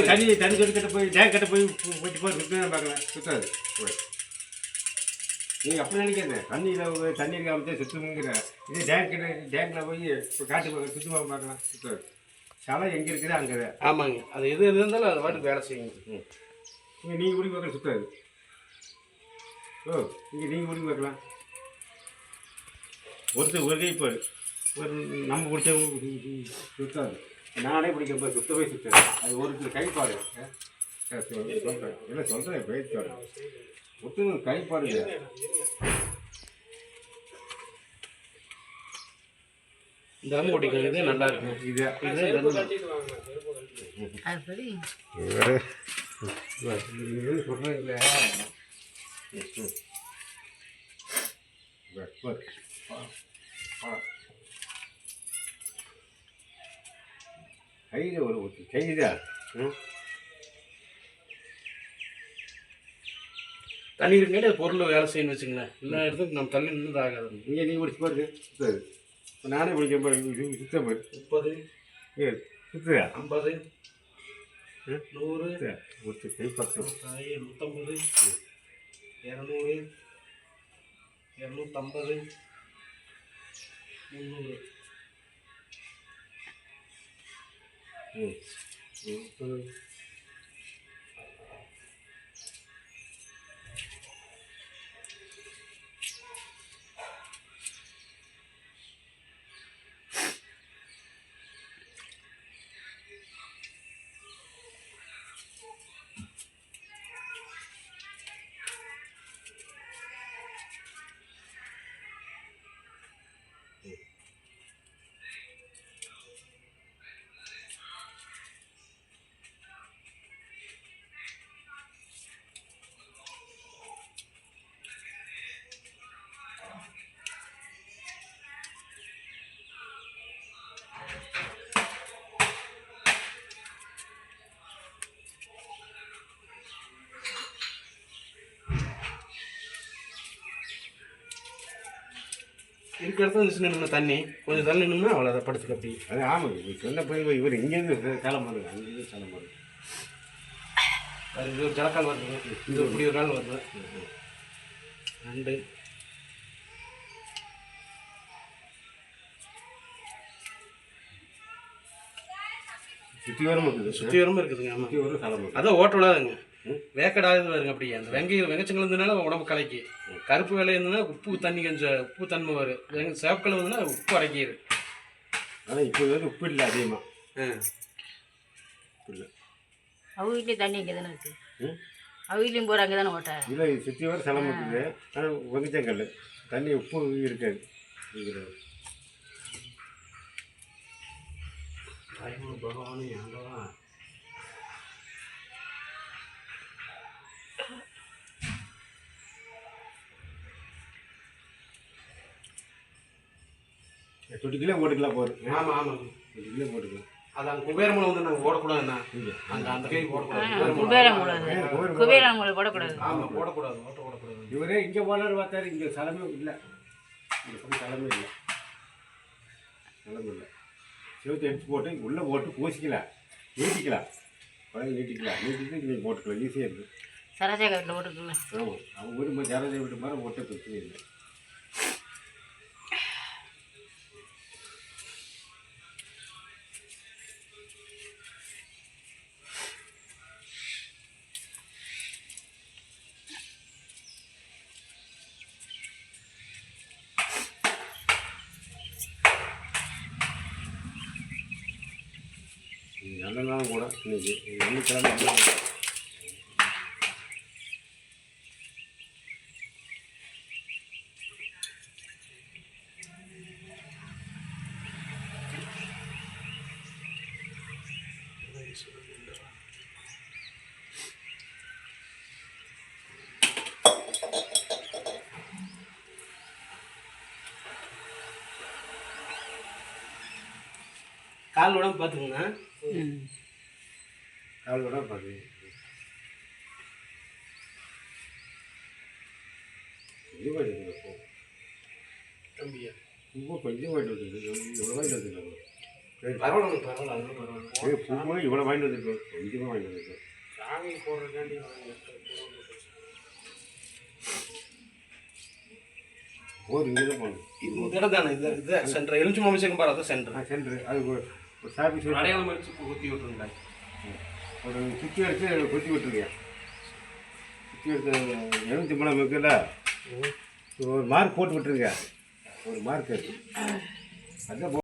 தண்ணி தண்ணி சொட்டு போய் டேங்க் கிட்ட போய் போயிட்டு போய் சுற்றுதான் பார்க்கலாம், சுற்றாது. நீங்கள் அப்படி நினைக்காத, தண்ணி காமிச்சா சுற்றுங்கிற இது டேங்கில் போய் இப்போ காட்டு சுற்றி பார்க்கலாம், சுற்றாது. சலை எங்கே இருக்குது அங்கே. ஆமாங்க, அது எது இருந்தாலும் அது பாட்டுக்கு வேலை செய்யுங்க. இங்கே நீங்கள் குடி பார்க்கலாம், சுற்றாது. ஓ, இங்கே நீங்கள் குடி பார்க்கலாம். ஒரு கை இப்போ ஒரு நம்ம பிடிச்ச சுற்றாது. நானே பிடிக்கிறப்ப சுத்தவே சுற்றாது. அது ஒரு கைப்பாடு சொல்கிறேன், இல்லை சொல்கிறேன், பேச்சாடு ஒத்து கைப்பாடு. தம் ஓட்டிக்கிறது நல்லா இருக்கும். இது சொல்கிறேன் இல்லை. கையில் ஒரு ஊற்றி கைதா தண்ணி இருக்குங்காட்டி அது பொருள் வேலை செய்யணும்னு வச்சுங்களேன். எல்லா இடத்துக்கும் நம்ம தள்ளி நின்று ஆகாது. இங்கே நீங்கள் பிடிச்சி பாருங்க, சுத்தாது. இப்போ நானே பிடிக்க சுத்தம் போய் 30 சுத்துதா 50 100 ஊற்றி கை பக்கம் 150 200 250 300 இருக்கிற இடத்துல நின்று தண்ணி கொஞ்சம் தள்ளி நின்னா அவ்வளோ அதை படுத்துக்க அப்படி. அது ஆமாங்க, நீ சொன்ன போய் இவர் இங்கேருந்து கிளம்புறது, அங்கேருந்து கிளம்புறது. அது இது ஒரு ஜலக்கால் வருது, இது இப்படி ஒரு கால் வருது. 2 சுற்றி வரமும் இருக்குது, சுற்றி வரமும் இருக்குதுங்க. ஆமாம், சுற்றி வரும் கிளம்புறது. அதான் ஓட்ட விடாதுங்க, வேக்கடாகுது வருங்க. அப்படியே அந்த வெங்கச்சங்கள் இருந்ததுனால உடம்பு கலைக்கு, கருப்பு வேலை இருந்ததுன்னா உப்பு தண்ணி கொஞ்சம் உப்பு தன்மை வரும், சேவக்கல் வந்துன்னா உப்பு அடைக்கிது. ஆனால் இப்போ வந்து உப்பு இல்லை அதிகமாக. உப்பு இல்லை. அவங்க வீட்லேயும் தண்ணி இங்கே தானே இருக்குது, அவங்க வீட்லேயும் போகிற அங்கே தானே ஓட்ட. இல்லை, சுற்றி வர சிலம் இருக்குது, ஆனால் வெங்கச்சங்கல் தண்ணி உப்பு இருக்காது. பகவானு எங்கதான் தொட்டிக்கிலே ஓட்டுக்கலாம் போகுது. ஆமாம் ஆமாம், தொட்டிக்கிலே போட்டுக்கலாம். அது அந்த குபேரமலை வந்து நாங்கள் ஓடக்கூடாதுண்ணா, அந்த கை போடக்கூடாது. குபேரமலை போடக்கூடாது. ஆமாம், போடக்கூடாது, ஓடக்கூடாது. இவரே இங்கே போனாரு பார்த்தாரு, இங்கே தலைமை இல்லை, இங்கே தலைமை இல்லை, தலைமை இல்லை. சிவத்தை எடுத்து போட்டு உள்ளே போட்டு பூசிக்கலாம், நீட்டிக்கலாம், பழம் நீட்டிக்கலாம், நீட்டிட்டு இங்கே போட்டுக்கலாம், ஈஸியாக இருக்குது. சரோஜா வீட்டில் போட்டுக்கலாம். ஆமாம், அவங்க வீட்டு சரோஜா வீட்டு மாதிரி ஓட்ட பிரச்சனை இல்லை. நல்ல நாள் கூட இன்னைக்கு வெள்ளிக்கிழமை. கால் உடம்பு பார்த்துக்கோங்க, கால் உடம்பு பார்த்து இது போயிட்டு தம்பியா ரொம்ப கொஞ்சம் போயிட்டு வந்துருக்கு, இவ்வளோ போயிட்டு வந்துருக்காங்க. பரவாயில்ல பரவாயில்ல அது பரவாயில்ல. பூ இவ்வளோ வாங்கிட்டு வந்துருக்கோம், கொஞ்சமாக வாங்கிட்டு வந்துருக்கோம். சாமி போடுறதுக்காண்டி போர் இங்கே தான் போகணும். இந்த இடம் தானே இது இது சென்டர் எலுமிச்சை மாமிசம் பாரு அதான் சென்டர். சென்ட்ரு அது ஒரு சாப்பி சொல்லி அடையாளம் வச்சு குத்தி விட்டுருந்தாங்க. ஒரு சுற்றி எடுத்து கொத்தி விட்டுருக்கேன். சுற்றி எடுத்து 750 இருக்குல்ல, ஒரு மார்க் போட்டு விட்டுருங்க. ஒரு மார்க் அதான்